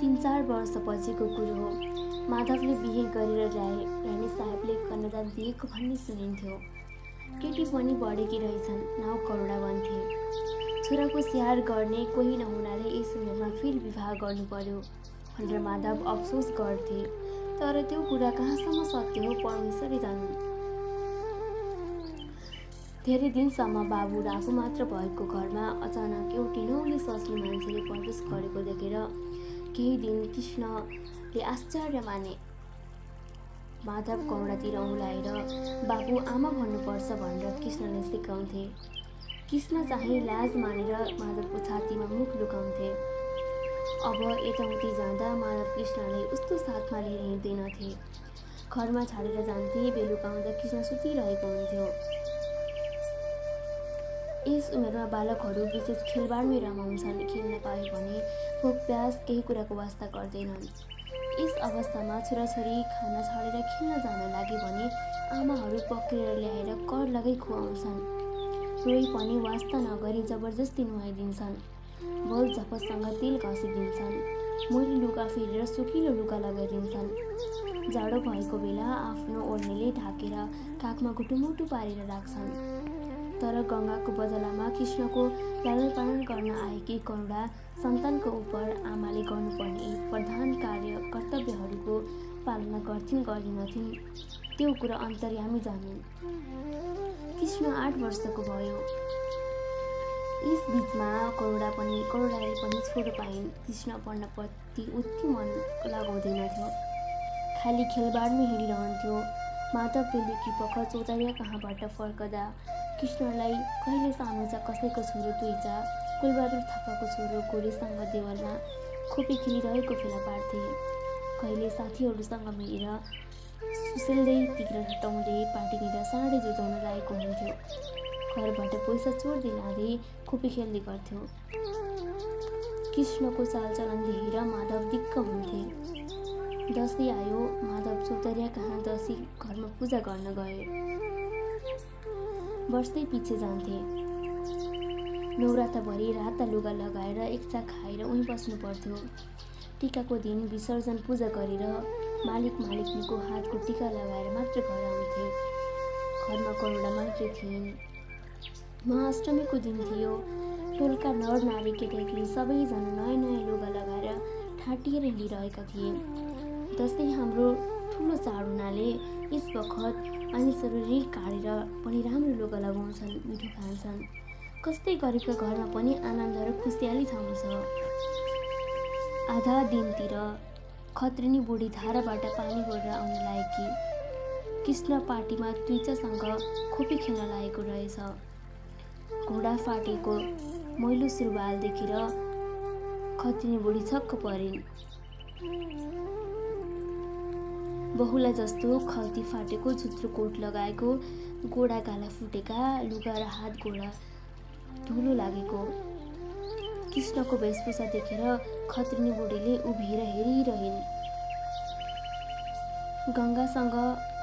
3-4 वर्षपछिको कुरो हो। माधवले बिहे गरेर ल्याए। रानी साहेबले कन्यादान दिएको भन्ने सुनिन्थ्यो। केटी पनि बढेकी रहेछन्, नाउँ करुणा भन्थे। छोराको स्याहार गर्ने कोही नहुनाले यस उमेरमा फेरि विवाह गर्नु पर्यो भनेर माधव अफसोस गर्थे। तर त्यो कुरा कहाँसम्म सत्य हो परमेश्वरले जान्नु। धेरै दिनसम्म बाबु आफू मात्र भएको घरमा अचानक एउटी नौली सस्नी मान्छेले प्रवेश गरेको देखेर केही दिन कृष्णले आश्चर्य माने। माधव करुणातिर औँलाएर बाबु आमा भन्नुपर्छ भनेर कृष्णले सिकाउँथे। कृष्ण चाहिँ लाज मानेर माधवको छातीमा मुख लुकाउँथे। अब यताउति जाँदा माधव कृष्णले उस्तो साथमा लिएर हिँड्दैनथे। घरमा छाडेर जान्थे। बेलुका आउँदा कृष्ण सुतिरहेको हुन्थ्यो। यस उमेरमा बालकहरू विशेष खेलबाडमै रमाउँछन्। खेल्न पाए भने भोक प्यास केही कुराको वास्ता गर्दैनन्। यस अवस्थामा छोराछोरी खाना छाडेर खेल्न जान लागे भने आमाहरू पक्रेर ल्याएर कर लगाई खुवाउँछन्। रोई पनि वास्ता नगरी जबरजस्ती नुहाइदिन्छन्। बल झपससँग तेल घसिदिन्छन्। मैली लुगा फेरेर सुकिलो लुगा लगाइदिन्छन्। जाडो भएको बेला आफ्नो ओढ्नेले ढाकेर काखमा घुटुमुटु पारेर राख्छन्। तर गङ्गाको बदलामा कृष्णको लालन पालन गर्न आएकी करुणा सन्तानको उप आमाले गर्नुपर्ने प्रधान कर्तव्यहरूको पालना गर्थिन् गर्दिनथिन् त्यो कुरा अन्तर्यामी जानिन्। कृष्ण 8 वर्षको भयो। यस बिचमा करुणाले पनि छोरो पाइन्। कृष्ण पढ्नप्रति उति मन लगाउँदैनथ्यो। खाली खेलबाडमै हिँडिरहन्थ्यो। माधव बेलुकी पख चौतारिया कहाँबाट फर्कदा कृष्णलाई कहिले सानुजा कसैको छोरो तुइचा, कुलबहादुर थापाको छोरो गोरेसँग देवलमा खोपी खेलिरहेको फेला पार्थे। कहिले साथीहरूसँग मिलेर सुसेल्दै तिग्र हटाउँदै पार्टीतिर साँडे जुटाउन लागेको हुन्थ्यो। घरबाट पैसा चोर्दै लाँदै खोपी खेल्दै गर्थ्यो। कृष्णको चालचलन देखेर माधव दिक्क हुन्थे। दसैँ आयो। माधव चौतारिया कहाँ दसैँ घरमा पूजा गर्न गए। वर्षै पछि जान्थे। नौराताभरि राता लुगा लगाएर एकचा खाएर उहीँ बस्नु पर्थ्यो। टिकाको दिन विसर्जन पूजा गरेर मालिकनीको हातको टिका लगाएर मात्र घर आउँथे। घरमा करुणा मात्रै थिइन्। महाअष्टमीको दिन थियो। टोलका नर नारी केटाकेटी सबैजना नयाँ नयाँ लुगा लगाएर ठाटिएर हिँडिरहेका थिए। दसैँ हाम्रो ठुलो चाड हुनाले यस बखत मानिसहरू ऋण काटेर पनि राम्रो लुगा लगाउँछन्, मिठो खान्छन्। कस्तै गरिबका घरमा पनि आनन्द र खुसियाली छाउँछ। आधा दिनतिर खत्रिनी बुढी धाराबाट पानी बोकेर आउन लागेकी। कृष्ण पार्टीमा तुइचासँग खोपी खेल्न लागेको रहेछ। घोडा फाटेको मैलो सुरुवाल देखेर खत्रिनी बुढी छक्क परिन्। बहुला जस्तो खल्ती फाटेको झुत्रो कोट लगाएको, गोडा गाला फुटेका लुगा र हात गोडा धुलो लागेको कृष्णको वेशभूषा देखेर खत्रिनी बुढीले उभिएर हेरिरहिन्। गङ्गासँग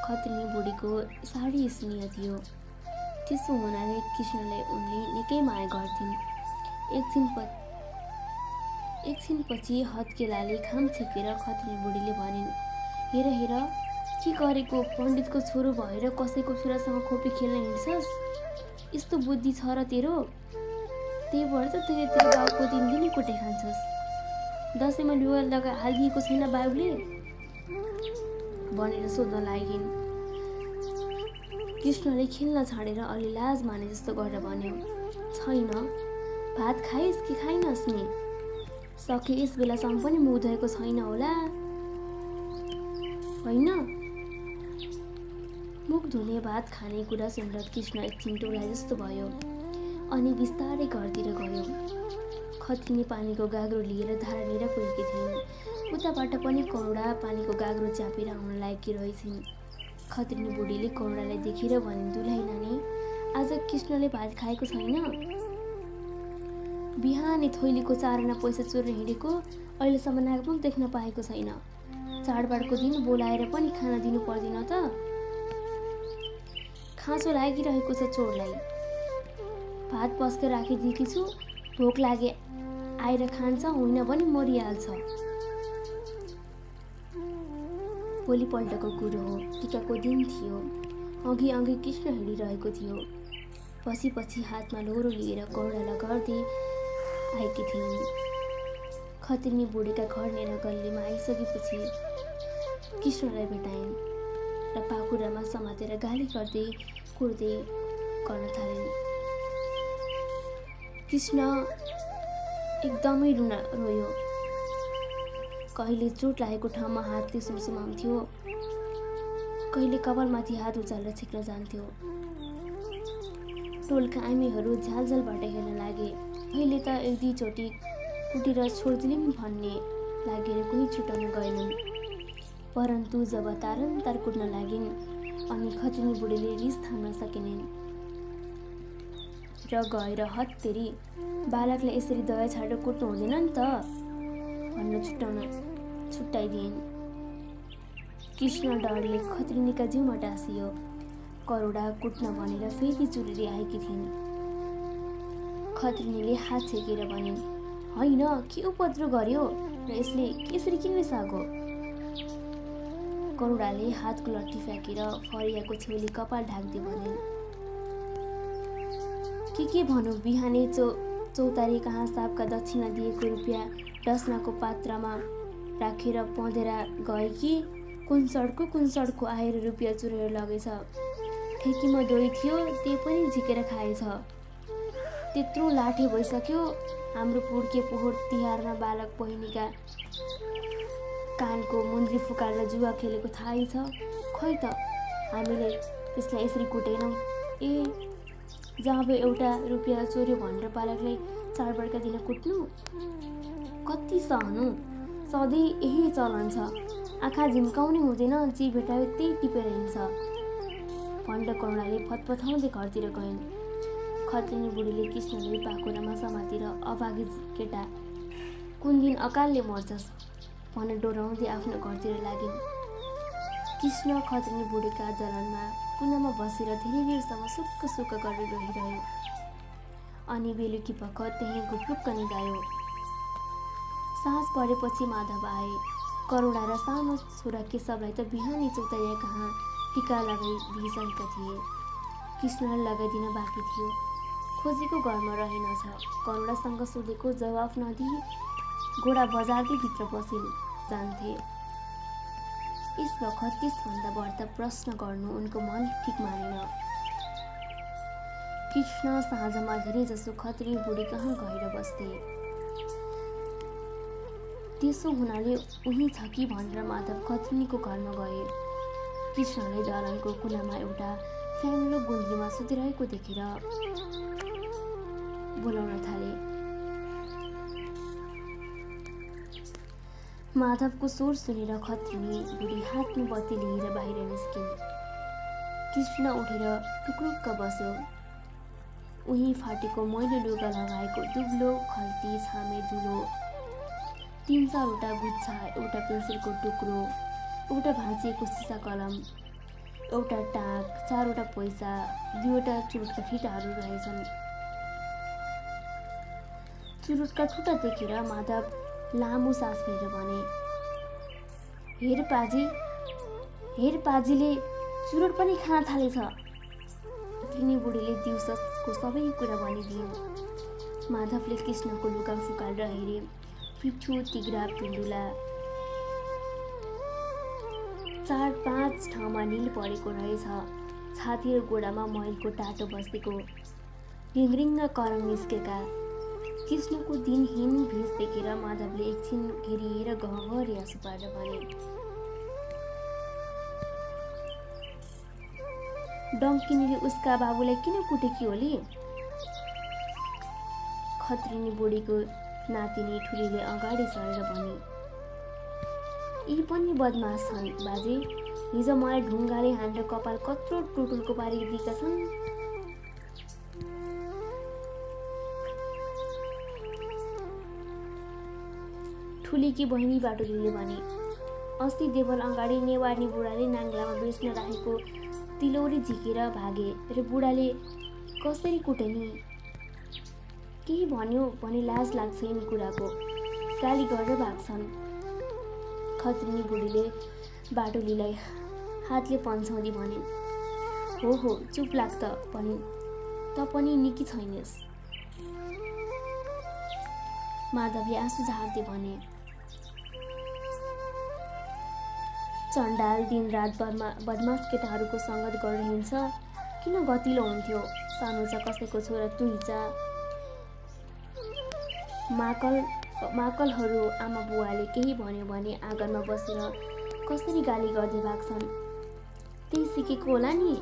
खत्रिनी बुढीको साडी स्नेह थियो। त्यसो हुनाले कृष्णलाई उनले निकै माया गर्थिन्। एकछिनपछि हत्केलाले खाम छेकेर खत्रिनी बुढीले भनिन्, हेर के गरेको, पण्डितको छोरो भएर कसैको छोरासँग खोपी खेल्न हिँड्छस्? यस्तो बुद्धि छ र तेरो? त्यही भएर त तेरो बाबुको दिनदिनै कुटे खान्छस्। दसैँमा लुगा लगा हालिदिएको छैन बाबुले भनेर सोध्न लागिन्। कृष्णले खेल्न छाडेर अलि लाज माने जस्तो गरेर भन्यो, छैन। भात खाइस् कि खाइनस् नि? सके यस बेलासम्म पनि मुख धोएको छैन होला होइन? मुख धुने भात खाने कुरा सुनेर कृष्ण एकछिन टोला जस्तो भयो। अनि बिस्तारै घरतिर गयो। खत्रिनी पानीको गाग्रो लिएर धारातिर पुगेकी थिइन्। उताबाट पनि करुणा पानीको गाग्रो च्यापेर आउन लागेकी रहेछिन्। खत्रिनी बुढीले करुणालाई देखेर भनिन्, दुलही नानी, आज कृष्णले भात खाएको छैन? बिहानै थैलीको चारना पैसा चोरेर हिँडेको, अहिलेसम्म नागमुख देख्न पाएको छैन। चाडबाडको दिन बोलाएर पनि खाना दिनु पर्दैन त? खाँचो लागिरहेको छ चोरलाई। भात पस्केर राखिदिएकी छु, भोक लागे आएर खान्छ, होइन भने मरिहाल्छ। भोलिपल्टको कुरो हो। टिकाको दिन थियो। अघि अघि कृष्ण हिँडिरहेको थियो। पछि पछि हातमा लोहोरो लिएर करुणालाई गर्दै आएकी थिइन्। खत्रिनी बुढीका घर गल्लीमा आइसकेपछि कृष्णलाई भेटाइन् र पाखुरामा समातेर गाली गर्दै कुर्दै गर्न थालिन्। कृष्ण एकदमै रोयो। कहिले चोट लागेको ठाउँमा हातले सुमसुमाउँथ्यो, कहिले कपालमाथि हात उचालेर छेक्न जान्थ्यो। टोलका आमीहरू झ्यालझ्यालबाट हेर्न लागे। अहिले त एक दुईचोटि कुटेर छोडिदिउँ भन्ने लागेर कोही छुटाउन गएनन्। परन्तु जब तारन्तार कुट्न लागिन् अनि खत्रिनी बुढीले रिस थाम्न सकेनन् र गएर हत्तेरी बालकलाई यसरी दया छाडेर कुट्नु हुँदैन नि त भन्न छुट्टाइदिइन्। कृष्ण डरले खत्रिनीका जिउमा टाँसियो। करुणा कुट्न भनेर फेरि चुरेरी आएकी थिइन्। खत्रिनीले हात छेकेर भनिन्, होइन के उपद्रो गर्यो र यसले यसरी किन रिसाएको? करुणाले हातको लट्ठी फ्याँकेर फरियाको छेउले कपाल ढाक्दै भनिन्, के भनौँ, बिहानै चौतारी कहाँ सापका दक्षिणा दिएको रुपियाँ डसनाको पात्रमा राखेर पँधेरा गए कि कुन सडको आएर रुपियाँ चुरेर लगेछ। ठेकीमा दोही थियो, त्यही पनि झिकेर खाएछ। त्यत्रो लाठे भइसक्यो। हाम्रो पुर्के पोहोर तिहारमा बालक बहिनीका कानको मुन्द्री फुकाएर जुवा खेलेको थाहै छ। खै त हामीले त्यसलाई यसरी कुटेनौँ। जब एउटा रुपियाँ चोर्यो भनेर बालकलाई चाडबाडका दिन कुट्नु, कति सहनु? सधैँ यही चलन छ। आँखा झिम्काउनै हुँदैन, जे भेटायो त्यही टिपेर हिँड्छ। भण्ड करुणाले फतफताउँदै घरतिर गइन्। खत्रिनी बुढीले कृष्णले पाखुरामा समातेर, अभागी केटा, कुन दिन अकालले मर्छस् भनेर डोराउँदै आफ्नो घरतिर लागिन्। कृष्ण खत्रिनी बुढीका दलनमा कुनामा बसेर धेरै बेरसम्म सुक्क गरेर रहिरह्यो। अनि बेलुकी पख त्यहीँ घुप्लुक्क निदायो। साँझ परेपछि माधव आए। करुणा र सानो छोरा केशवलाई त बिहानै चौतारिया कहाँ टिका लगाइदिइसकेका थिए। कृष्णलाई लगाइदिन बाँकी थियो। खोजेको घरमा रहेनछ। करुणासँग सोधेको जवाफ नदिई घोडा बजार्दै भित्र पसिन् जान्थे। यस बखत त्यसभन्दा बढ्ता प्रश्न गर्नु उनको मन ठिक मानेन। कृष्ण साँझमा धेरै जसो खत्रिनी बुढी कहाँ गएर बस्थे। त्यसो हुनाले उही छ कि भनेर माधव खत्रिनीको घरमा गए। कृष्णलाई दलनको कुनामा एउटा फ्याङ्लो गुन्द्रीमा सुतिरहेको देखेर बोलाउन थाले। माधवको स्वर सुनेर खत्रिनी बुढी हातमा बत्ती लिएर बाहिर निस्किन्। कृष्ण उठेर टुक्रुक्क बस्यो। उही फाटेको मैलो लुगा लगाएको दुब्लो खल्ती छामे धुलो, 3-4वटा गुच्छा, एउटा पेन्सिलको टुक्रो, एउटा भाँचिएको सिसा कलम, एउटा टाँक, 4वटा पैसा, 2वटा चुरुटका ठिटाहरू रहेछन्। चुरुटका ठुटा देखेर माधव लामो सास फेरेर भने, हेर पाजीले चुरोट पनि खान थालेछ। खत्रिनी बुढीले दिउँसोको सबै कुरा भनिदिइन्। माधवले कृष्णको लुगा फुकालेर हेरे। पिठो, तिग्रा, पिण्डुला 4-5 ठाउँमा निल परेको रहेछ। छाती र गोडामा मैलको टाटो बसेको, रिङरिङ्ग करङ निस्केका। कृष्णको दिनहीन भेष देखेर माधवले एकछिन घेरिएर गहगरी आँसु पारेर भने, डम्किनीले उसका बाबुलाई किन कुटेकी होली? खत्रिनी बुढीको नातिनी ठुलीले अगाडि सरेर भने, यी पनि बदमास छन् बाजे। हिजो मलाई ढुङ्गाले हानेर कपाल कत्रो टुटुल्को पारिदिएका छन्। ठुलीकी बहिनी बाटुलीले भने, अस्ति देवल अगाडि नेवारी बुढाले नाङ्लामा बेच्न राखेको तिलौरी झिकेर भागे र बुढाले कसरी कुटे नि? केही भन्यो भने लाज लाग्छ यिनी कुराको, गाली गरेर भाग्छन्। खत्रिनी बुढीले बाटुलीलाई हातले पन्छाउँदै भनिन्, हो चुप लाग त भनिन्, त पनि निकी छैनस्। माधवले आँसु झार्दै भने, चण्डाल दिनरात बदमास केटाहरूको सङ्गत गरेर हिँड्छ, किन गतिलो हुन्थ्यो, सानो छ कसैको छोरा तुइचा। माकलहरू आमा बुवाले केही भन्यो भने आँगनमा बसेर कसरी गाली गर्दै भाग्छन्, त्यही सिकेको होला नि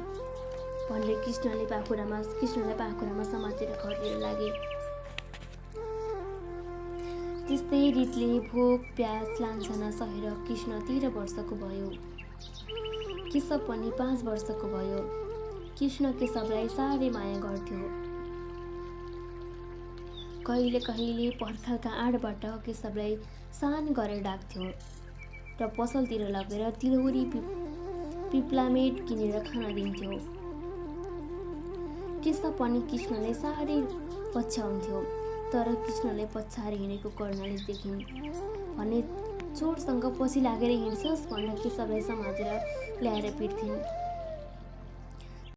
भनेर कृष्णलाई पाखुरामा समातेर घरतिर लागे। त्यस्तै रीतले भोक प्यास लान्छना सहेर कृष्ण 13 वर्षको भयो, केशव पनि 5 वर्षको भयो। कृष्ण केशवलाई साह्रै माया गर्थ्यो। कहिले कहिले पर्खालका आडबाट केशवलाई सान गरेर डाक्थ्यो र पसलतिर लगेर तिलौरी पिप्लामेट किनेर खान दिन्थ्यो। केशव पनि कृष्णलाई साह्रै पछ्याउँथ्यो, तर कृष्णलाई पछाएर हिँडेको कर्णाले देखिन् भने चोरसँग पछि लागेर हिँड्छस् भनेर केशवलाई समातेर ल्याएर पिट्थिन्।